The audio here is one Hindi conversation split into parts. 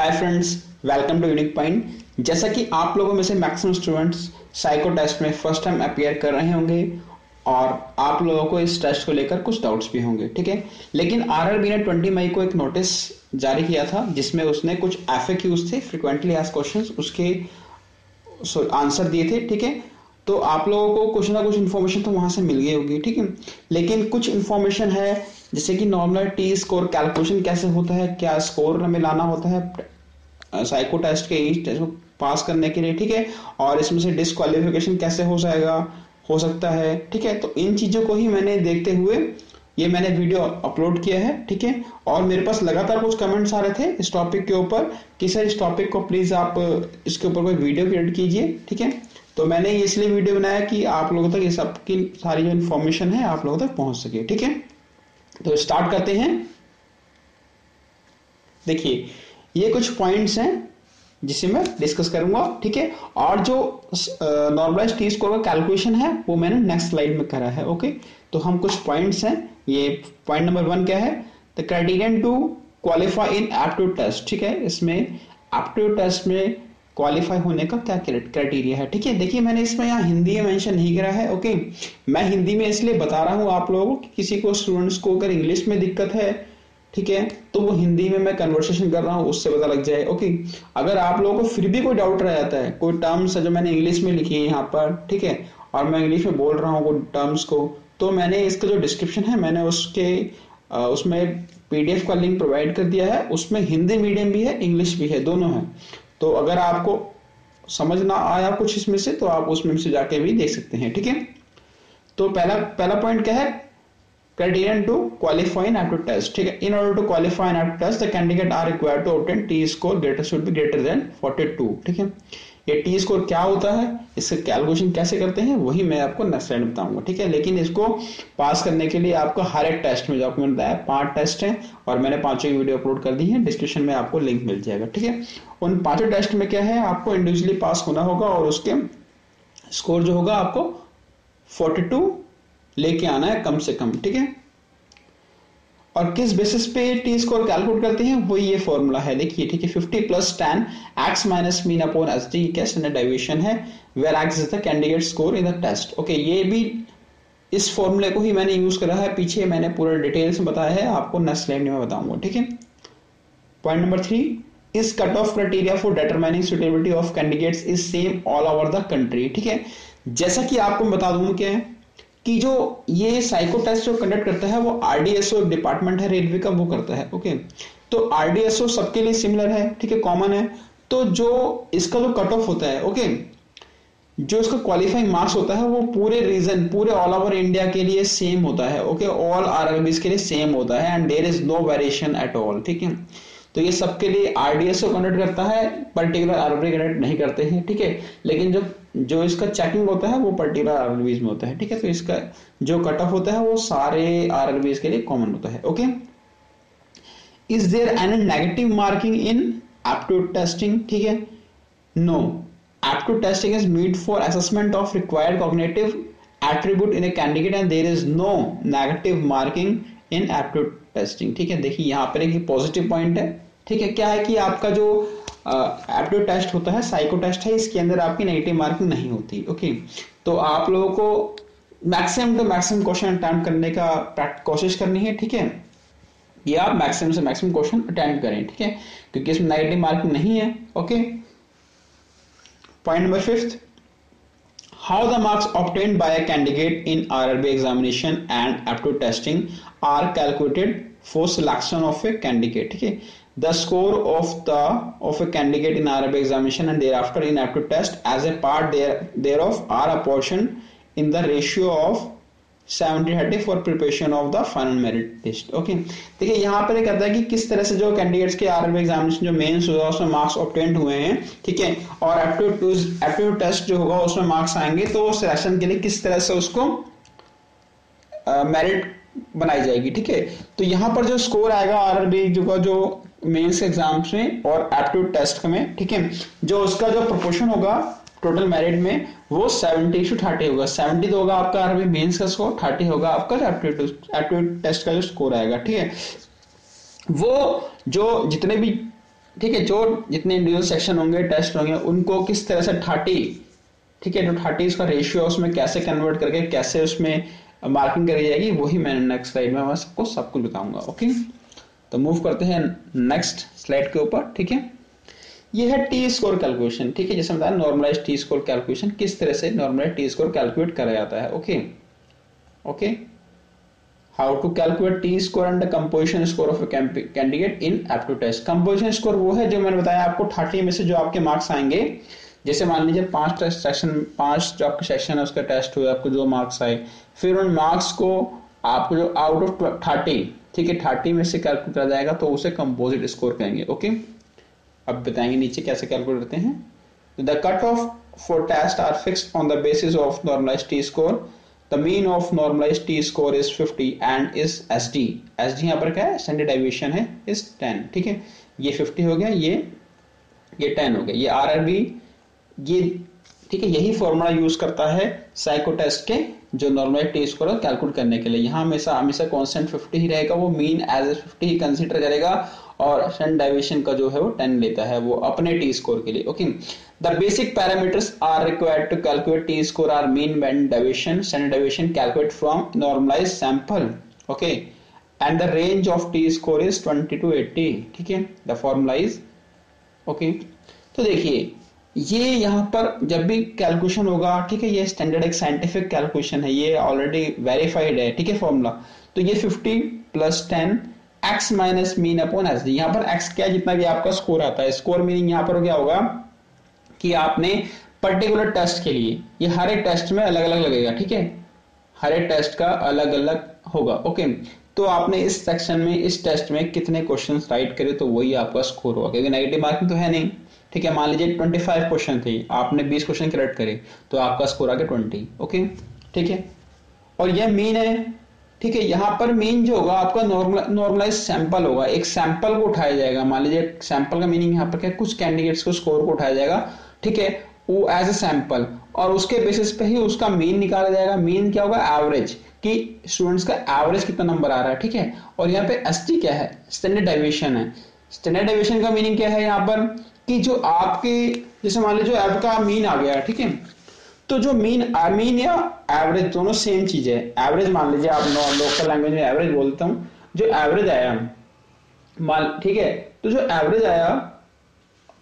Hi friends, welcome to unique point. जैसा कि आप लोगों में से मैक्सिमम स्टूडेंट्स साइको टेस्ट में फर्स्ट टाइम अपीयर कर रहे होंगे और आप लोगों को इस टेस्ट को लेकर कुछ डाउट्स भी होंगे, ठीक है। लेकिन आरआरबी ने 20 मई को एक नोटिस जारी किया था जिसमें उसने कुछ एफएक्यूज थे, फ्रीक्वेंटली आस्क्ड क्वेश्चंस, उसके आंसर दिए थे, ठीक है। तो आप लोगों को कुछ ना कुछ इन्फॉर्मेशन तो वहां से मिल गई होगी, ठीक है। लेकिन कुछ इन्फॉर्मेशन है जैसे कि नॉर्मल टी स्कोर कैलकुलेशन कैसे होता है, क्या स्कोर हमें लाना होता है साइको टेस्ट के ईच टेस्ट को पास करने के लिए, ठीक है। और इसमें से डिस्क्वालिफिकेशन कैसे हो सकता है, ठीक है। तो इन चीजों को ही मैंने देखते हुए ये मैंने वीडियो अपलोड किया है, ठीक है। और मेरे पास लगातार कुछ कमेंट्स आ रहे थे इस टॉपिक के ऊपर कि सर इस टॉपिक को प्लीज आप इसके ऊपर कोई वीडियो क्रिएट कीजिए, ठीक है। तो मैंने इसलिए वीडियो बनाया कि आप लोगों तक ये सब की सारी जो इन्फॉर्मेशन है आप लोगों तक पहुंच सके, ठीक है। तो स्टार्ट करते हैं। देखिए ये कुछ पॉइंट्स हैं जिसे मैं डिस्कस करूंगा, ठीक है। और जो नॉर्मलाइज्ड टी स्कोर का कैलकुलेशन है वो मैंने नेक्स्ट स्लाइड में करा है, ओके। तो हम कुछ पॉइंट्स हैं, ये पॉइंट नंबर 1 क्या है, the criterion to qualify in aptitude test, ठीक है। इसमें एप्टीट्यूड टेस्ट में क्वालिफाई होने का क्या क्राइटेरिया है, ठीक है। देखिए मैंने इसमें यहाँ हिंदी में मेंशन नहीं करा है, ओके। मैं हिंदी में इसलिए बता रहा हूँ आप लोगों को कि किसी को स्टूडेंट्स को अगर इंग्लिश में दिक्कत है, ठीक है, तो वो हिंदी में मैं कन्वर्सेशन कर रहा हूँ उससे पता लग जाए, ओके। अगर आप लोगों को फिर भी कोई डाउट रह जाता है, कोई टर्म्स है जो मैंने इंग्लिश में लिखी है यहाँ पर, ठीक है, और मैं इंग्लिश में बोल रहा हूँ वो टर्म्स को, तो मैंने इसका जो डिस्क्रिप्शन है मैंने उसमें पीडीएफ का लिंक प्रोवाइड कर दिया है। उसमें हिंदी मीडियम भी है, इंग्लिश भी है, दोनों है। तो अगर आपको समझ ना आया कुछ इसमें से तो आप उसमें से जाके भी देख सकते हैं, ठीक है। तो पहला पॉइंट क्या है, criterion to qualify in aptitude test, ठीक है। In order to qualify in aptitude test the candidate are required to obtain T score should be greater than 42, ठीक है। ये टी स्कोर क्या होता है, इसका कैलकुलेशन कैसे करते हैं वही मैं आपको नेक्स्ट स्लाइड में बताऊंगा, ठीक है। लेकिन इसको पास करने के लिए आपको हर एक टेस्ट में जो आपको मिलता है 5 टेस्ट हैं और मैंने 5 की वीडियो अपलोड कर दी है, डिस्क्रिप्शन में आपको लिंक मिल जाएगा, ठीक है। उन 5 टेस्ट में क्या है, आपको इंडिविजुअली पास होना होगा और उसके स्कोर जो होगा आपको 42 लेके आना है कम से कम, ठीक है। और किस बेसिस पे टी स्कोर कैलकुलेट करते हैं वही ये फॉर्मूला है, देखिए, ठीक है। 50 + tan x - mean upon SD क्या स्टैंडर्ड डेविएशन है, where x is the candidate score in the test, okay. ये भी इस फॉर्मूले को ही मैंने यूज करा है, पीछे मैंने पूरा डिटेल्स में बताया है, आपको नेक्स्ट स्लाइड में बताऊंगा, ठीक है। Point number 3 is cut off criteria for determining suitability of candidates is same all over the country, ठीक है। जैसा कि आपको बता दूं क्या है कि जो ये साइको टेस्ट जो कंडक्ट करता है वो आरडीएसओ डिपार्टमेंट है रेलवे का, वो करता है, ओके। तो आरडीएसओ सबके लिए सिमिलर है, ठीक है, कॉमन है। तो जो इसका जो कट ऑफ होता है, ओके, जो इसका क्वालिफाइंग मार्क्स होता है वो पूरे रीजन, पूरे ऑल ओवर इंडिया के लिए सेम होता है, ओके। ऑल आरआरबीज के लिए सेम होता है and there is no variation at all, ठीक है। तो ये सबके लिए आरडीएसओ कंडक्ट करता है, पर्टिकुलर आरआरबी कंडक्ट नहीं करते हैं, ठीक है। लेकिन जो इसका चेकिंग होता है वो पर्टिकुलर आरआरबीज में होता है, ठीक है। तो इसका जो कट ऑफ होता है वो सारे आरआरबीज के लिए कॉमन होता है, okay. Is there any negative marking in aptitude testing, ठीक है। No, aptitude testing is made for assessment of required cognitive attribute in a candidate and there is no negative marking in aptitude testing, ठीक है। देखिए यहाँ पर एक पॉजिटिव पॉइंट है, ठीक है। क्या है कि आपका जो एप्टीट्यूड टेस्ट होता है, साइको टेस्ट है, इसके अंदर आपकी नेगेटिव मार्किंग नहीं होती, ओके। तो आप लोगों को maximum to maximum question attempt करने का कोशिश करनी है, ठीक है। ये आप मैक्सिमम से मैक्सिमम क्वेश्चन अटेम्प्ट करें, ठीक है, क्योंकि इसमें नेगेटिव मार्किंग नहीं है, okay. Point number 5 how the marks obtained by a candidate in RRB examination and aptitude testing are calculated for selection of a candidate, ठीक है। The score of a candidate in RRB examination and thereafter in aptitude test as a part thereof are apportioned in the ratio of 70-30 for preparation of the final merit list, okay. देखिए यहाँ पर ये कहता है कि किस तरह से जो कैंडिडेट्स के आरआरबी एग्जामिनेशन जो मेंस होगा उसमें मार्क्स ऑब्टेन हुए हैं, ठीक है, और एप्टीट्यूड टेस्ट जो होगा उसमें मार्क्स आएंगे, तो सिलेक्शन के लिए किस तरह से उसको मेरिट बनाई जाएगी, ठीक है। तो यहाँ पर जो स्कोर आएगा आरआरबी जो मेंस एग्जाम्स में और एप्टीट्यूड टेस्ट में, ठीक है, जो उसका जो प्रोपोर्शन होगा टोटल मेरिट में वो 70-30 होगा। 70 तो होगा आपका आरआरबी मेंस का स्कोर, 30 होगा आपका एप्टीट्यूड टेस्ट का जो स्कोर आएगा, ठीक है। वो जो जितने भी ठीक है, जो जितने इंडिविजुअल सेक्शन होंगे, टेस्ट होंगे, उनको किस तरह से 30, ठीक है, जो 30 का रेशियो उसमें कैसे कन्वर्ट करके कैसे उसमें मार्किंग करी जाएगी, वही मैंने नेक्स्ट स्लाइड में मैं सबको सब कुछ बताऊंगा। ओके, तो मूव करते हैं नेक्स्ट स्लाइड के ऊपर। ठीक है, ये है टी स्कोर कैलकुलेशन। ठीक है, जैसे बताया नॉर्मलाइज टी स्कोर कैलकुलेशन, किस तरह से नॉर्मलाइज टी स्कोर कैलकुलेट करा जाता है। Okay okay, how to calculate T score and the composition score of candidate in aptitude test. Composition score वो है जो मैंने बताया आपको 30 में से जो आपके मार्क्स आएंगे, जैसे मान लीजिए 5 टेस्ट सेक्शन, 5 जो आपके सेक्शन है उसका टेस्ट हुआ, आपको जो मार्क्स आए, फिर उन मार्क्स को आपको जो आउट ऑफ 30, ठीक है, 30 में से कैलकुलेट किया जाएगा, तो उसे कंपोजिट स्कोर कहेंगे। ओके, अब बताएंगे नीचे कैसे कैलकुलेट करते हैं। The cut off for test are fixed on the basis of normalized T score. The mean of normalized T score is 50 and is SD. SD यहाँ पर क्या है, स्टैंडर्ड डेविएशन है, इज 10। ठीक है, ये 50 हो गया, ये 10 हो गया, ये आरआरबी, ये ठीक है, यही फॉर्मूला यूज करता है साइको टेस्ट के जो नॉर्मलाइज्ड टी स्कोर कैलकुलेट करने के लिए। यहाँ हमेशा हमेशा कांस्टेंट 50 ही रहेगा, वो मीन एज ए 50 ही कंसीडर करेगा, और स्टैंडर्ड डेविएशन का जो है वो 10 लेता है वो अपने टी स्कोर के लिए। Okay, the basic parameters are required to calculate T score are mean, band deviation, standard deviation calculate from normalized sample. Okay, and the range of T score is 20 to 80। ठीक है, द फॉर्मूला इज ओके। तो देखिए ये यहाँ पर जब भी कैलकुलेशन होगा, ठीक है, ये स्टैंडर्ड एक साइंटिफिक कैलकुलेशन है, ये ऑलरेडी वेरीफाइड है। ठीक है, फॉर्मूला, तो ये 50 + 10 x minus mean upon S D. यहाँ पर x क्या, जितना भी आपका स्कोर आता है, स्कोर मीनिंग यहाँ पर क्या होगा कि आपने पर्टिकुलर टेस्ट के लिए, ये हर एक टेस्ट में अलग अलग लगेगा। ठीक है, हर एक टेस्ट का अलग अलग होगा। ओके, तो आपने इस सेक्शन में, इस टेस्ट में कितने क्वेश्चंस राइट करे तो वही आपका स्कोर होगा, क्योंकि नेगेटिव मार्किंग तो है नहीं। ठीक है, मान लीजिए 25 क्वेश्चन थे, आपने 20 क्वेश्चन करेक्ट करे तो आपका स्कोर आ गया 20। ओके, ठीक है, और यह मीन है। ठीक है, यहाँ पर मीन जो होगा आपका नॉर्मलाइज सैंपल होगा, एक सैंपल को उठाया जाएगा। मान लीजिए सैंपल का मीनिंग यहाँ पर क्या, कुछ कैंडिडेट्स को स्कोर को उठाया जाएगा, ठीक है, वो एज ए सैंपल, और उसके बेसिस पे ही उसका मीन निकाला जाएगा। मीन क्या होगा, एवरेज, कि स्टूडेंट्स का एवरेज कितना नंबर आ रहा है। ठीक है, और यहाँ पे एसटी क्या है, स्टैंडर्ड डेविएशन है। स्टैंडर्ड डेविएशन का मीनिंग क्या है यहाँ पर, कि जो आपके, जैसे मान लीजिए आपका मीन आ गया, ठीक है, तो जो मीन या एवरेज दोनों सेम चीज है। एवरेज मान लीजिए, आप लोकल लैंग्वेज में एवरेज बोलता हूं, जो एवरेज आया मान, ठीक है, तो जो एवरेज आया,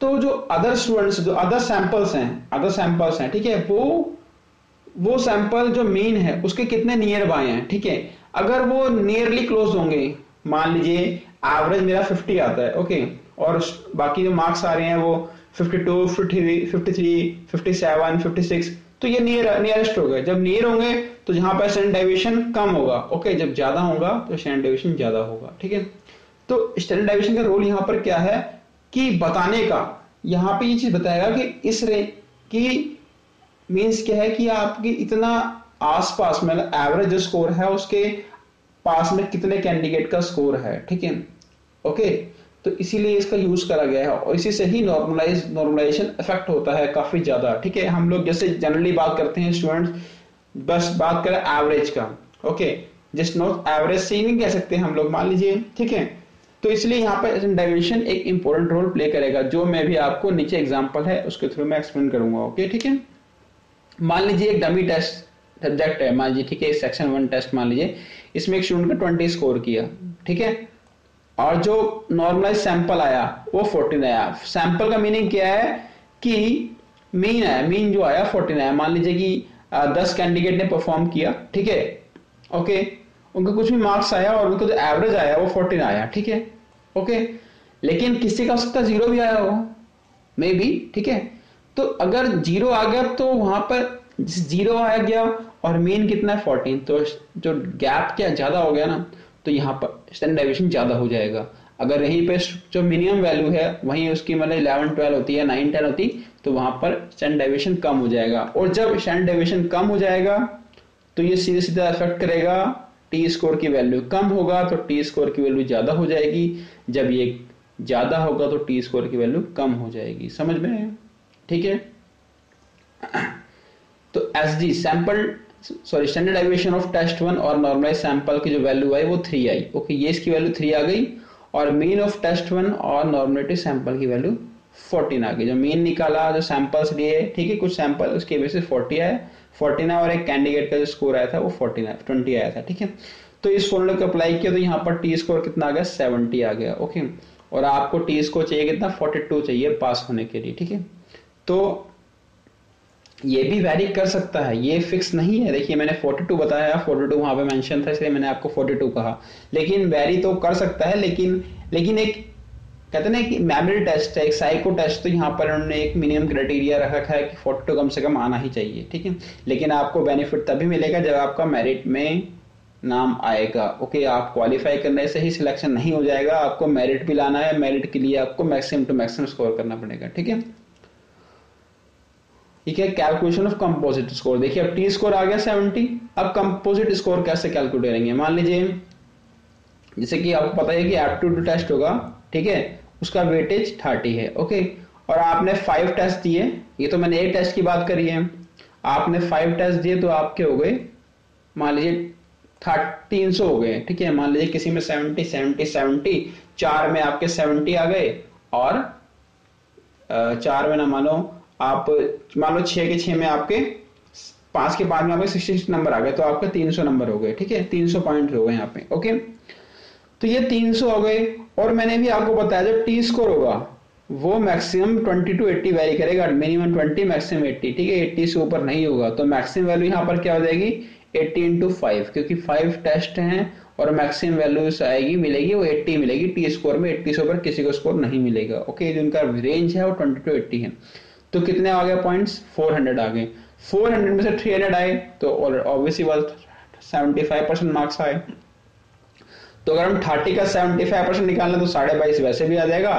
तो जो अदर स्टूडेंट्स, जो अदर सैंपल्स हैं, ठीक है, वो सैंपल जो मीन है उसके कितने नियर बाय हैं। ठीक है, अगर वो नियरली क्लोज होंगे, मान लीजिए एवरेज मेरा 50 आता है, ओके, और बाकी जो मार्क्स आ रहे हैं वो 52, 53, 57, 56, तो ये नियरेस्ट हो गए। जब नियर होंगे तो जहां पर स्टैंडर्ड डेविएशन कम होगा, ओके, जब ज्यादा होगा तो स्टैंडर्ड डेविएशन ज्यादा होगा। ठीक है, तो स्टैंडर्ड डेविएशन का रोल यहाँ पर क्या है कि बताने का, यहाँ पे ये चीज बताएगा कि इस रेंज की मीन्स क्या है कि आपकी इतना आसपास में एवरेज जो स्कोर है उसके पास में कितने कैंडिडेट का स्कोर है। ठीक है, ओके, तो इसीलिए इसका यूज करा गया है, और इसी से ही नॉर्मलाइजेशन इफेक्ट होता है काफी ज्यादा। ठीक है, हम लोग जैसे जनरली बात करते हैं स्टूडेंट्स, बस बात करें एवरेज का, ओके, जस्ट नॉट एवरेज से ही नहीं कह सकते हम लोग, मान लीजिए। ठीक है, तो इसलिए यहाँ पर डेविएशन एक इंपॉर्टेंट रोल प्ले करेगा, जो मैं भी आपको नीचे एग्जाम्पल है उसके थ्रू मैं एक्सप्लेन करूंगा। ओके, ठीक है, मान लीजिए एक डमी टेस्ट सब्जेक्ट है, मान लीजिए, ठीक है, सेक्शन 1 टेस्ट मान लीजिए, इसमें एक स्टूडेंट का 20 स्कोर किया, ठीक है, और जो नॉर्मलाइज सैंपल आया वो 14 आया। सैंपल का मीनिंग क्या है कि मीन है, मीन जो आया 14 आया। मान लीजिए कि 10 कैंडिडेट ने परफॉर्म किया, ठीक है, ओके, उनका कुछ भी मार्क्स आया और उनका जो एवरेज आया वो 14 आया। ठीक है, ओके, लेकिन किसी का हो सकता 0 भी आया हो, मे बी। ठीक है, तो अगर 0 आ गया तो वहां पर 0 आ गया और मीन कितना है 14, तो जो गैप क्या ज्यादा हो गया ना, तो यहाँ पर स्टैंडर्ड डेविएशन ज्यादा हो जाएगा। अगर यहीं पे जो मिनिमम वैल्यू है वहीं उसकी मतलब 11, 12 होती है, 9, 10 होती, तो वहां पर स्टैंडर्ड डेविएशन कम हो जाएगा। और जब स्टैंडर्ड डेविएशन कम हो जाएगा तो ये सीधे सीधा इफेक्ट करेगा, टी स्कोर की वैल्यू कम होगा तो टी स्कोर की वैल्यू ज्यादा हो जाएगी, जब ये ज्यादा होगा तो टी स्कोर की वैल्यू कम हो जाएगी। समझ में आया? ठीक है, तो SD standard deviation of test 1 और नॉर्मलाइज सैंपल की जो वैल्यू आई वो 3 आई। ओके, ये इसकी वैल्यू 3 आ गई, और मीन ऑफ टेस्ट 1 और नॉर्मलिटी सैंपल की वैल्यू 14 आ गई। जो मीन निकाला, जो सैंपल्स लिए, ठीक है, कुछ सैंपल, उसके बेसिस 40 आया, 14 आया, और एक कैंडिडेट का जो स्कोर आया था वो 20 आया था, ठीक है। तो इस फॉर्मूले को अप्लाई किया तो यहाँ पर टी स्कोर कितना आ गया, 70 आ गया, ओके। और आपको टी स्कोर चाहिए कितना, 42 चाहिए पास होने के लिए, ठीक है। तो ये भी वैरी कर सकता है, ये फिक्स नहीं है। देखिए मैंने 42 बताया, 42 वहां पे मेंशन था इसलिए मैंने आपको 42 कहा, लेकिन वैरी तो कर सकता है। लेकिन एक कहते हैं ना कि मेमोरी टेस्ट है, एक साइको टेस्ट, तो यहाँ पर उन्होंने एक मिनिमम क्राइटेरिया रखा है कि 42 कम से कम आना ही चाहिए, ठीक है। लेकिन आपको बेनिफिट तभी मिलेगा जब आपका मेरिट में नाम आएगा, ओके। आप क्वालिफाई करने से ही सिलेक्शन नहीं हो जाएगा, आपको मेरिट भी लाना है, मेरिट के लिए आपको मैक्सिमम टू मैक्सिमम स्कोर करना पड़ेगा, ठीक है। ठीक है, कैलकुलेशन ऑफ कंपोजिट स्कोर। देखिए अब टी स्कोर आ गया 70, अब कंपोजिट स्कोर कैसे कैलकुलेट करेंगे। मान लीजिए जैसे कि आपको पता है कि एप्टीट्यूड टेस्ट होगा, ठीक है, उसका वेटेज 30 है, ओके। और आपने 5 टेस्ट दिए, ये तो मैंने एक टेस्ट की बात करी है, आपने 5 टेस्ट दिए तो आपके हो गए मान लीजिए 300 हो गए, ठीक है। मान लीजिए किसी में 70 70 70, 4 में आपके 70 आ गए, और 4 में ना मानो आप मान लो 6 के 6 में आपके 5 के 5 में आपके 66 नंबर आ गए, तो आपके 300 नंबर हो गए, ठीक है, 300 पॉइंट हो गए यहाँ पे, ओके। तो ये 300 हो गए। और मैंने भी आपको बताया जो टी स्कोर होगा वो मैक्सिमम 20 to 80 वैरी करेगा, मिनिमम 20 मैक्सिमम 80, ठीक है। 80 से ऊपर नहीं होगा, तो मैक्सिमम वैल्यू यहाँ पर क्या हो जाएगी, 80 into 5, क्योंकि 5 टेस्ट हैं और मैक्सिमम वैल्यू आएगी मिलेगी वो 80 मिलेगी टी स्कोर में। 80 से ऊपर किसी को स्कोर नहीं मिलेगा, ओके। जो उनका रेंज है वो 20 to 80 है। तो कितने आ गए पॉइंट्स, 400 आ गए। 400 में से 300 आए तो ऑब्वियसली बात 75% मार्क्स आए। तो अगर हम 30 का 75% निकालना तो 22.5 वैसे भी आ जाएगा,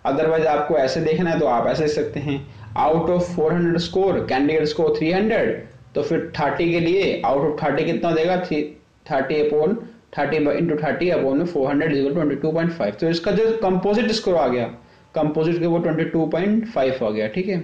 अदरवाइज आपको ऐसे देखना है तो आप ऐसे देख सकते हैं, out of 400 score candidate score 300, तो फिर 30 के लिए आउट ऑफ 30 कितना हो जाएगा, 30 अपॉन 30 इंटू 30 अपॉन में 400 इज 22.5। तो इसका जो कंपोजिट स्कोर आ गया, कंपोजिट के वो 22.5 आ गया, ठीक है।